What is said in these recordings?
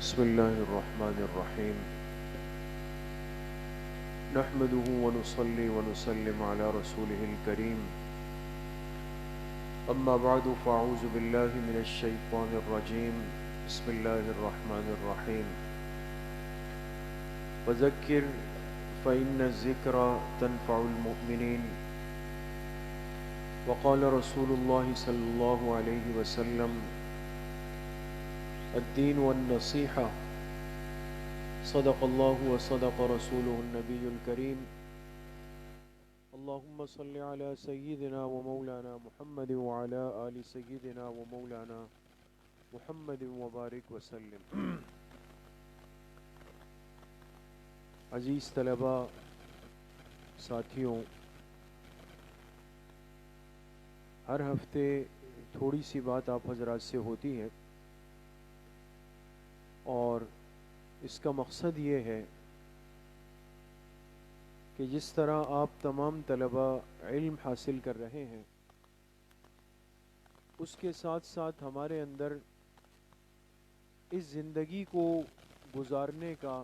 بسم الله الرحمن الرحيم نحمده ونصلي ونسلم على رسوله الكريم أما بعد فأعوذ بالله من الشيطان الرجيم بسم الله الرحمن الرحيم وذكر فإن الذكرى تنفع المؤمنين وقال رسول الله صلى الله عليه وسلم الدين والنصيحة صدق الله وصدق رسوله النبي الكريم اللهم صل على سيدنا ومولانا محمد وعلى آل سيدنا ومولانا محمد وبارك وسلم. عزیز طلباء، ساتھیوں، ہر ہفتے تھوڑی سی بات آپ حضرات سے ہوتی ہے اور اس کا مقصد یہ ہے کہ جس طرح آپ تمام طلباء علم حاصل کر رہے ہیں اس کے ساتھ ساتھ ہمارے اندر اس زندگی کو گزارنے کا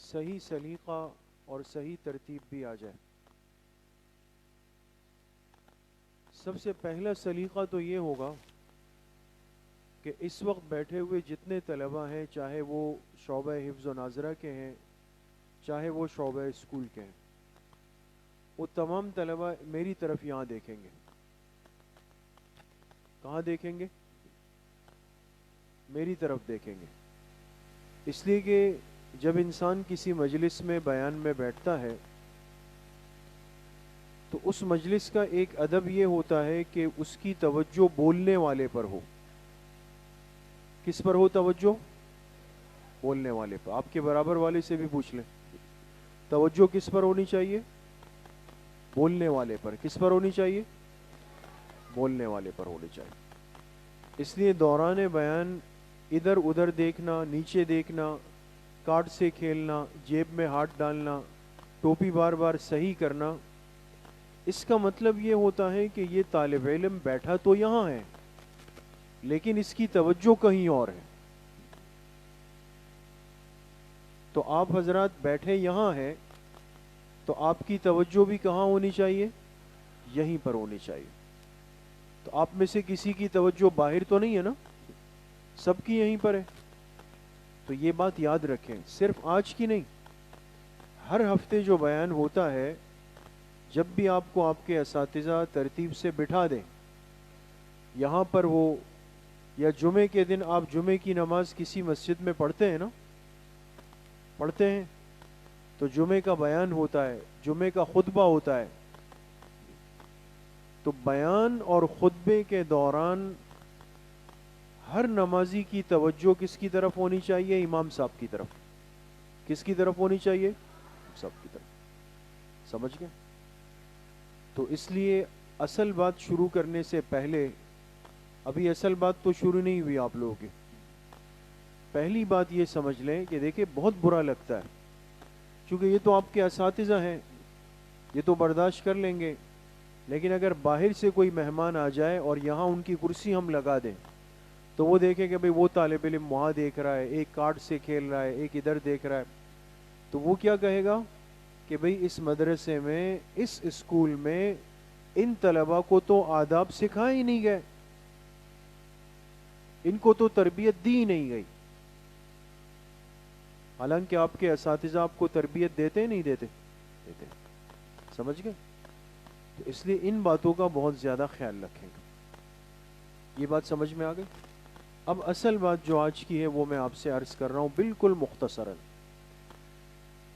صحیح سلیقہ اور صحیح ترتیب بھی آ جائے. سب سے پہلا سلیقہ تو یہ ہوگا کہ اس وقت بیٹھے ہوئے جتنے طلباء ہیں، چاہے وہ شعبہ حفظ و ناظرہ کے ہیں، چاہے وہ شعبہ اسکول کے ہیں، وہ تمام طلباء میری طرف یہاں دیکھیں گے. کہاں دیکھیں گے؟ میری طرف دیکھیں گے. اس لیے کہ جب انسان کسی مجلس میں بیان میں بیٹھتا ہے تو اس مجلس کا ایک ادب یہ ہوتا ہے کہ اس کی توجہ بولنے والے پر ہو. کس پر ہو توجہ؟ بولنے والے پر. آپ کے برابر والے سے بھی پوچھ لیں، توجہ کس پر ہونی چاہیے؟ بولنے والے پر. کس پر ہونی چاہیے؟ بولنے والے پر ہونی چاہیے. اس لیے دوران بیان ادھر ادھر دیکھنا، نیچے دیکھنا، کارڈ سے کھیلنا، جیب میں ہاتھ ڈالنا، ٹوپی بار بار صحیح کرنا، اس کا مطلب یہ ہوتا ہے کہ یہ طالب علم بیٹھا تو یہاں ہے لیکن اس کی توجہ کہیں اور ہے. تو آپ حضرات بیٹھے یہاں ہیں تو آپ کی توجہ بھی کہاں ہونی چاہیے؟ یہیں پر ہونی چاہیے. تو آپ میں سے کسی کی توجہ باہر تو نہیں ہے نا؟ سب کی یہیں پر ہے. تو یہ بات یاد رکھیں، صرف آج کی نہیں، ہر ہفتے جو بیان ہوتا ہے جب بھی آپ کو آپ کے اساتذہ ترتیب سے بٹھا دیں یہاں پر ہو، یا جمعے کے دن آپ جمعے کی نماز کسی مسجد میں پڑھتے ہیں نا، پڑھتے ہیں تو جمعے کا بیان ہوتا ہے، جمعے کا خطبہ ہوتا ہے. تو بیان اور خطبے کے دوران ہر نمازی کی توجہ کس کی طرف ہونی چاہیے؟ امام صاحب کی طرف. کس کی طرف ہونی چاہیے؟ صاحب کی طرف. سمجھ گئے؟ تو اس لیے اصل بات شروع کرنے سے پہلے، ابھی اصل بات تو شروع نہیں ہوئی آپ لوگوں کی، پہلی بات یہ سمجھ لیں کہ دیکھیں بہت برا لگتا ہے کیونکہ یہ تو آپ کے اساتذہ ہیں، یہ تو برداشت کر لیں گے، لیکن اگر باہر سے کوئی مہمان آ جائے اور یہاں ان کی کرسی ہم لگا دیں تو وہ دیکھیں کہ بھئی وہ طالب علم وہاں دیکھ رہا ہے، ایک کارڈ سے کھیل رہا ہے، ایک ادھر دیکھ رہا ہے، تو وہ کیا کہے گا کہ بھئی اس مدرسے میں، اس اسکول میں ان طلباء کو تو آداب سکھائے ہی نہیں گئے، ان کو تو تربیت دی ہی نہیں گئی. حالانکہ آپ کے اساتذہ آپ کو تربیت دیتے نہیں دیتے؟ دیتے. سمجھ گئے؟ تو اس لیے ان باتوں کا بہت زیادہ خیال رکھیں گا. یہ بات سمجھ میں آ گئی؟ اب اصل بات جو آج کی ہے وہ میں آپ سے عرض کر رہا ہوں بالکل مختصراً.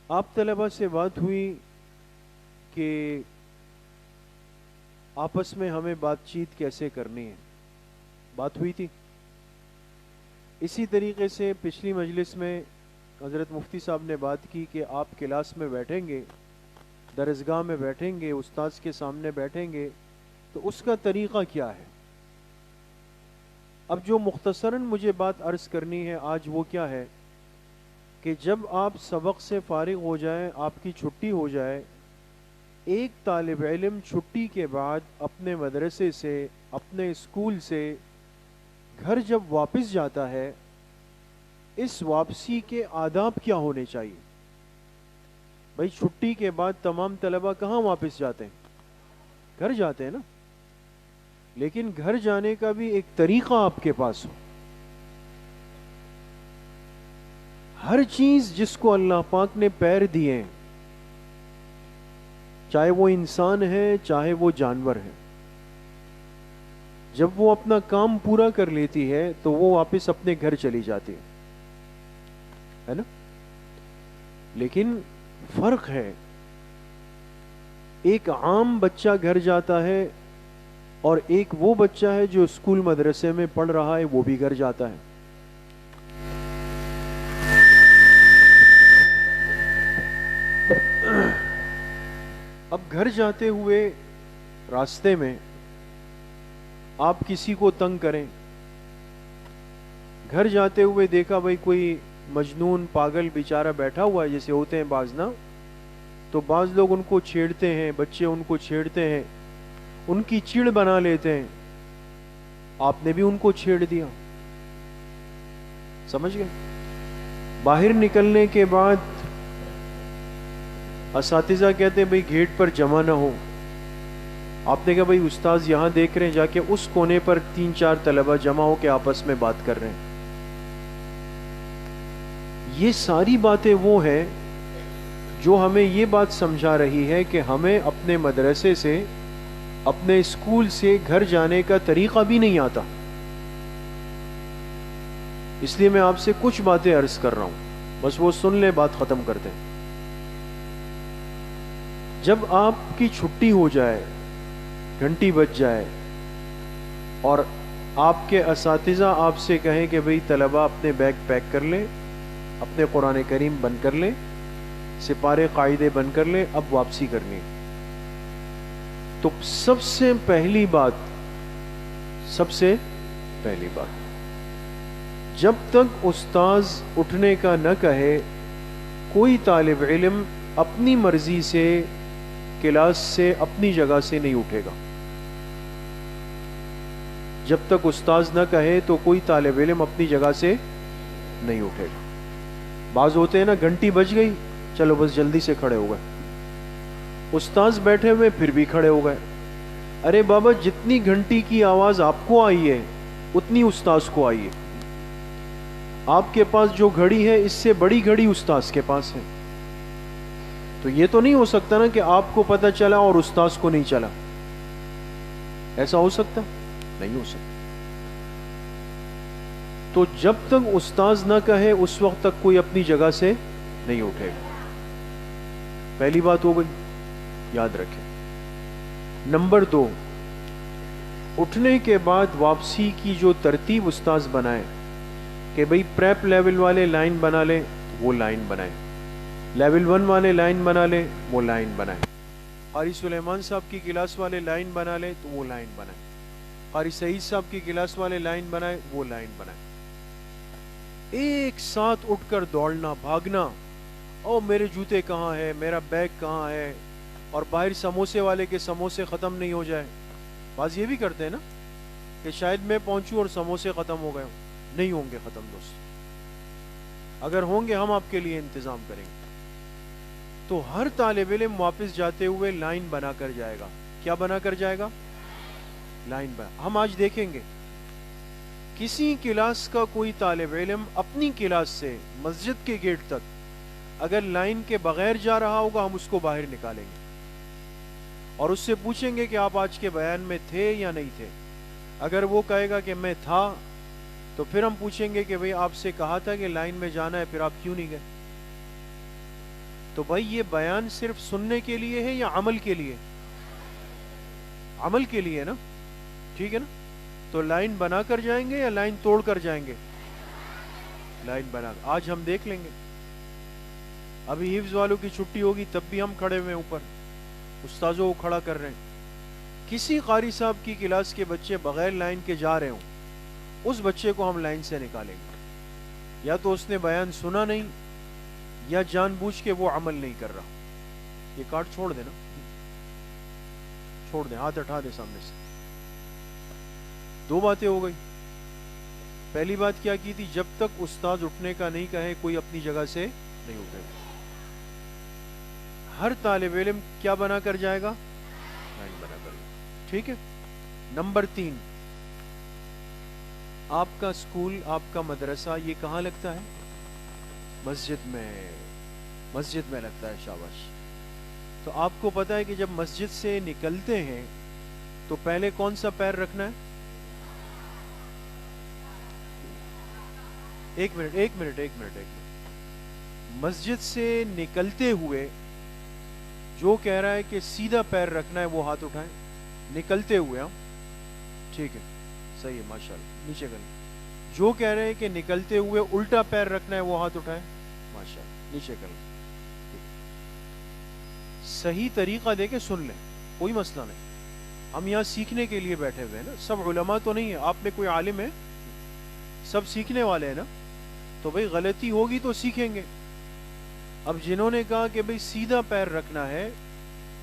آپ طلبہ سے بات ہوئی کہ آپس میں ہمیں بات چیت کیسے کرنی ہے، بات ہوئی تھی. اسی طریقے سے پچھلی مجلس میں حضرت مفتی صاحب نے بات کی کہ آپ کلاس میں بیٹھیں گے، درسگاہ میں بیٹھیں گے، استاذ کے سامنے بیٹھیں گے، تو اس کا طریقہ کیا ہے. اب جو مختصراً مجھے بات عرض کرنی ہے آج وہ کیا ہے کہ جب آپ سبق سے فارغ ہو جائیں، آپ کی چھٹی ہو جائے، ایک طالب علم چھٹی کے بعد اپنے مدرسے سے، اپنے اسکول سے گھر جب واپس جاتا ہے، اس واپسی کے آداب کیا ہونے چاہیے؟ بھائی چھٹی کے بعد تمام طلبہ کہاں واپس جاتے ہیں؟ گھر جاتے ہیں نا. لیکن گھر جانے کا بھی ایک طریقہ آپ کے پاس ہو. ہر چیز جس کو اللہ پاک نے پیر دیے ہیں، چاہے وہ انسان ہے چاہے وہ جانور ہے، جب وہ اپنا کام پورا کر لیتی ہے تو وہ واپس اپنے گھر چلی جاتی ہے نا. لیکن فرق ہے، ایک عام بچہ گھر جاتا ہے اور ایک وہ بچہ ہے جو اسکول مدرسے میں پڑھ رہا ہے، وہ بھی گھر جاتا ہے. اب گھر جاتے ہوئے راستے میں آپ کسی کو تنگ کریں، گھر جاتے ہوئے دیکھا بھائی کوئی مجنون پاگل بیچارہ بیٹھا ہوا ہے جیسے ہوتے ہیں بعض نا، تو بعض لوگ ان کو چھیڑتے ہیں، بچے ان کو چھیڑتے ہیں، ان کی چڑ بنا لیتے ہیں. آپ نے بھی ان کو چھیڑ دیا. سمجھ گئے؟ باہر نکلنے کے بعد اساتذہ کہتے ہیں بھئی گیٹ پر جمع نہ ہو. آپ نے کہا بھئی استاذ یہاں دیکھ رہے ہیں، جا کے اس کونے پر 3-4 طلبہ جمع ہو کے آپس میں بات کر رہے ہیں. یہ ساری باتیں وہ ہیں جو ہمیں یہ بات سمجھا رہی ہے کہ ہمیں اپنے مدرسے سے، اپنے اسکول سے گھر جانے کا طریقہ بھی نہیں آتا. اس لیے میں آپ سے کچھ باتیں عرض کر رہا ہوں، بس وہ سن لیں، بات ختم کرتے ہیں. جب آپ کی چھٹی ہو جائے، گھنٹی بج جائے اور آپ کے اساتذہ آپ سے کہیں کہ بھئی طلبہ اپنے بیگ پیک کر لیں، اپنے قرآن کریم بند کر لیں، سپارے قاعدے بند کر لیں، اب واپسی کرنی ہے، تو سب سے پہلی بات جب تک استاذ اٹھنے کا نہ کہے، کوئی طالب علم اپنی مرضی سے کلاس سے اپنی جگہ سے نہیں اٹھے گا. جب تک استاذ نہ کہے تو کوئی طالب علم اپنی جگہ سے نہیں اٹھے گا. بعض ہوتے ہیں نا، گھنٹی بج گئی، چلو بس جلدی سے کھڑے ہو گئے، استاذ بیٹھے ہوئے پھر بھی کھڑے ہو گئے. ارے بابا، جتنی گھنٹی کی آواز آپ کو آئی ہے اتنی استاذ کو آئی ہے. آپ کے پاس جو گھڑی ہے اس سے بڑی گھڑی استاذ کے پاس ہے. تو یہ تو نہیں ہو سکتا نا کہ آپ کو پتہ چلا اور استاذ کو نہیں چلا. ایسا ہو سکتا؟ نہیں ہو سکتا. تو جب تک استاذ نہ کہے اس وقت تک کوئی اپنی جگہ سے نہیں اٹھے گا. پہلی بات ہو گئی، یاد رکھیں. نمبر 2، اٹھنے کے بعد واپسی کی جو ترتیب استاذ بنائے کہ بھئی پریپ لیول والے لائن بنا لیں، وہ لائن بنائیں. لیول 1 والے لائن بنا لیں، وہ لائن بنائیں. قاری سلیمان صاحب کی کلاس والے لائن بنا لیں تو وہ لائن بنائیں. قاری سعید صاحب کی کلاس والے لائن بنائیں، وہ لائن بنائیں. ایک ساتھ اٹھ کر دوڑنا، بھاگنا، او میرے جوتے کہاں ہے، میرا بیگ کہاں ہے، اور باہر سموسے والے کے سموسے ختم نہیں ہو جائے. بعض یہ بھی کرتے ہیں نا کہ شاید میں پہنچوں اور سموسے ختم ہو گئے ہوں. نہیں ہوں گے ختم دوست، اگر ہوں گے ہم آپ کے لیے انتظام کریں گے. تو ہر طالب علم واپس جاتے ہوئے لائن بنا کر جائے گا. کیا بنا کر جائے گا؟ لائن بنا. ہم آج دیکھیں گے کسی کلاس کا کوئی طالب علم اپنی کلاس سے مسجد کے گیٹ تک اگر لائن کے بغیر جا رہا ہوگا، ہم اس کو باہر نکالیں گے اور اس سے پوچھیں گے کہ آپ آج کے بیان میں تھے یا نہیں تھے. اگر وہ کہے گا کہ میں تھا، تو پھر ہم پوچھیں گے کہ بھئی آپ سے کہا تھا کہ لائن میں جانا ہے، پھر آپ کیوں نہیں گئے؟ تو بھائی یہ بیان صرف سننے کے لیے ہے یا عمل کے لیے؟ عمل کے لیے نا، ٹھیک ہے نا. تو لائن بنا کر جائیں گے یا لائن توڑ کر جائیں گے؟ لائن بنا کر. آج ہم دیکھ لیں گے. ابھی حفظ والوں کی چھٹی ہوگی تب بھی ہم کھڑے ہوئے اوپر، استاذوں کو کھڑا کر رہے ہیں. کسی قاری صاحب کی کلاس کے بچے بغیر لائن کے جا رہے ہوں، اس بچے کو ہم لائن سے نکالیں گے. یا تو اس نے بیان سنا نہیں، یا جان بوجھ کے وہ عمل نہیں کر رہا. یہ کارڈ چھوڑ دینا، چھوڑ دیں، ہاتھ ہٹا دیں سامنے سے. 2 باتیں ہو گئی. پہلی بات کیا کی تھی؟ جب تک استاد اٹھنے کا نہیں کہے کوئی اپنی جگہ سے نہیں اٹھے گا. ہر طالب علم کیا بنا کر جائے گا؟ لائن بنا کر. ٹھیک ہے. نمبر 3، آپ کا اسکول، آپ کا مدرسہ یہ کہاں لگتا ہے؟ مسجد میں. مسجد میں لگتا ہے. شاباش. تو آپ کو پتا ہے کہ جب مسجد سے نکلتے ہیں تو پہلے کون سا پیر رکھنا ہے؟ ایک منٹ. مسجد سے نکلتے ہوئے جو کہہ رہا ہے کہ سیدھا پیر رکھنا ہے وہ ہاتھ اٹھائیں. نکلتے ہوئے. ہاں ٹھیک ہے، صحیح ہے، ماشاءاللہ. نیچے کریں. جو کہہ رہے ہیں کہ نکلتے ہوئے الٹا پیر رکھنا ہے وہ ہاتھ اٹھائیں. ماشاءاللہ. نیچے کریں. صحیح طریقہ دے کے سن لیں، کوئی مسئلہ نہیں. ہم یہاں سیکھنے کے لیے بیٹھے ہوئے ہیں نا، سب علماء تو نہیں ہے. آپ میں کوئی عالم ہے؟ سب سیکھنے والے ہیں نا. تو بھئی غلطی ہوگی تو سیکھیں گے. اب جنہوں نے کہا کہ بھئی سیدھا پیر رکھنا ہے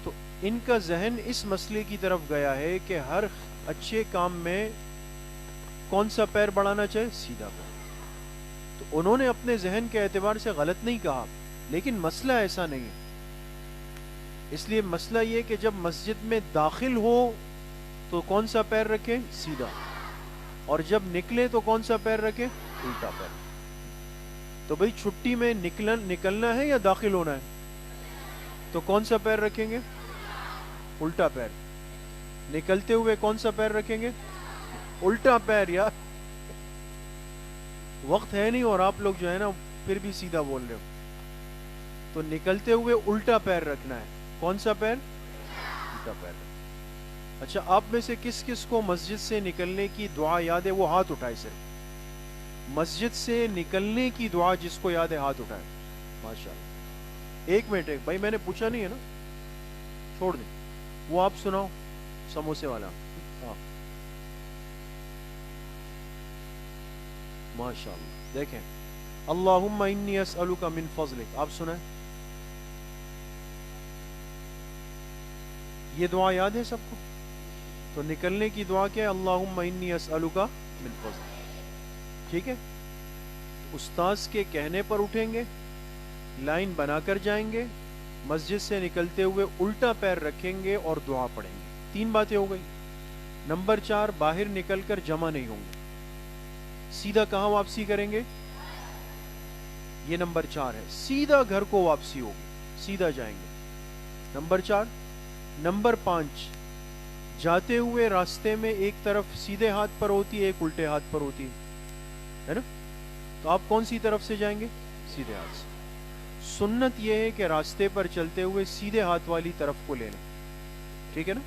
تو ان کا ذہن اس مسئلے کی طرف گیا ہے کہ ہر اچھے کام میں کون سا پیر بڑھانا چاہے؟ سیدھا پیر. تو انہوں نے اپنے ذہن کے اعتبار سے غلط نہیں کہا، لیکن مسئلہ ایسا نہیں ہے. اس لیے مسئلہ یہ کہ جب مسجد میں داخل ہو تو کون سا پیر رکھیں؟ سیدھا. اور جب نکلے تو کون سا پیر رکھیں؟ الٹا پیر. تو بھئی چھٹی میں نکلنا ہے یا داخل ہونا ہے؟ تو کون سا پیر رکھیں گے؟ الٹا پیر. نکلتے ہوئے کون سا پیر رکھیں گے؟ الٹا پیر. یار وقت ہے نہیں اور آپ لوگ جو ہے نا پھر بھی سیدھا بول رہے ہو. تو نکلتے ہوئے الٹا پیر رکھنا ہے. کون سا پیر؟ الٹا پیر. اچھا، آپ میں سے کس کس کو مسجد سے نکلنے کی دعا یاد ہے؟ وہ ہاتھ اٹھائے. صرف مسجد سے نکلنے کی دعا جس کو یاد ہے ہاتھ اٹھائے. ماشاءاللہ. ایک منٹ بھائی، میں نے پوچھا نہیں ہے نا، چھوڑ دیں. وہ آپ سناؤ، سموسے والا. ہاں ماشاءاللہ. دیکھیں، اللہم انی اسألک من فضلک، آپ سنائیں. یہ دعا یاد ہے سب کو؟ تو نکلنے کی دعا کیا ہے؟ اللہم انی اسألک من فضلک. ٹھیک ہے. استاذ کے کہنے پر اٹھیں گے، لائن بنا کر جائیں گے، مسجد سے نکلتے ہوئے الٹا پیر رکھیں گے اور دعا پڑھیں گے. 3 باتیں ہو گئی. نمبر 4، باہر نکل کر جمع نہیں ہوں گے. سیدھا کہاں واپسی کریں گے؟ یہ نمبر 4 ہے. سیدھا گھر کو واپسی ہوگی، سیدھا جائیں گے. نمبر 4. نمبر 5، جاتے ہوئے راستے میں ایک طرف سیدھے ہاتھ پر ہوتی ہے، ایک الٹے ہاتھ پر ہوتی ہے نا. تو آپ کون سی طرف سے جائیں گے؟ سیدھے ہاتھ سے. سنت یہ ہے کہ راستے پر چلتے ہوئے سیدھے ہاتھ والی طرف کو لے لیں. ٹھیک ہے نا.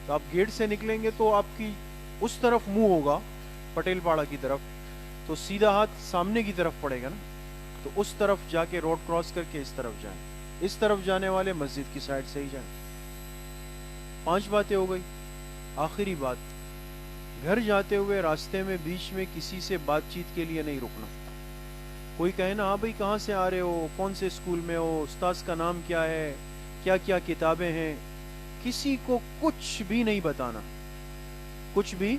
تو آپ گیٹ سے نکلیں گے تو آپ کی اس طرف منہ ہوگا، پٹیل پاڑا کی طرف، تو سیدھا ہاتھ سامنے کی طرف پڑے گا نا. تو اس طرف جا کے روڈ کراس کر کے اس طرف جائیں. اس طرف جانے والے مسجد کی سائڈ سے ہی جائیں. 5 باتیں ہو گئی. آخری بات، گھر جاتے ہوئے راستے میں بیچ میں کسی سے بات چیت کے لیے نہیں رکنا. کوئی کہے نا، ہاں بھئی کہاں سے آ رہے ہو، کون سے اسکول میں ہو، استاذ کا نام کیا ہے، کیا کیا کتابیں ہیں، کسی کو کچھ بھی نہیں بتانا. کچھ بھی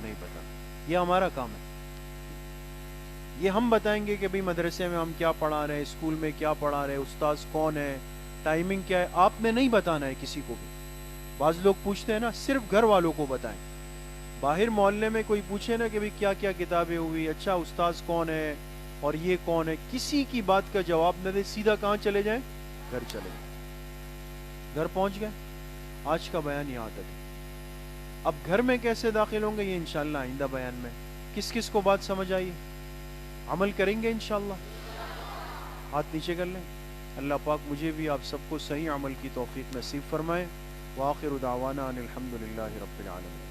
نہیں بتانا. یہ ہمارا کام ہے. یہ ہم بتائیں گے کہ بھئی مدرسے میں ہم کیا پڑھا رہے ہیں، اسکول میں کیا پڑھا رہے ہیں، استاذ کون ہے، ٹائمنگ کیا ہے. آپ نے نہیں بتانا ہے کسی کو بھی. بعض لوگ پوچھتے ہیں نا، صرف گھر والوں کو بتائیں. باہر محلے میں کوئی پوچھے نا کہ بھئی کیا کیا کتابیں ہوئی، اچھا استاذ کون ہے اور یہ کون ہے، کسی کی بات کا جواب نہ دے. سیدھا کہاں چلے جائیں؟ گھر چلے جائیں. گھر پہنچ گئے. آج کا بیان یہاں تک ہے. اب گھر میں کیسے داخل ہوں گے یہ انشاءاللہ آئندہ بیان میں. کس کس کو بات سمجھ آئی؟ عمل کریں گے انشاءاللہ. ہاتھ نیچے کر لیں. اللہ پاک مجھے بھی آپ سب کو صحیح عمل کی توفیق نصیب فرمائے. وآخر دعوانا ان الحمد للہ رب العالمین.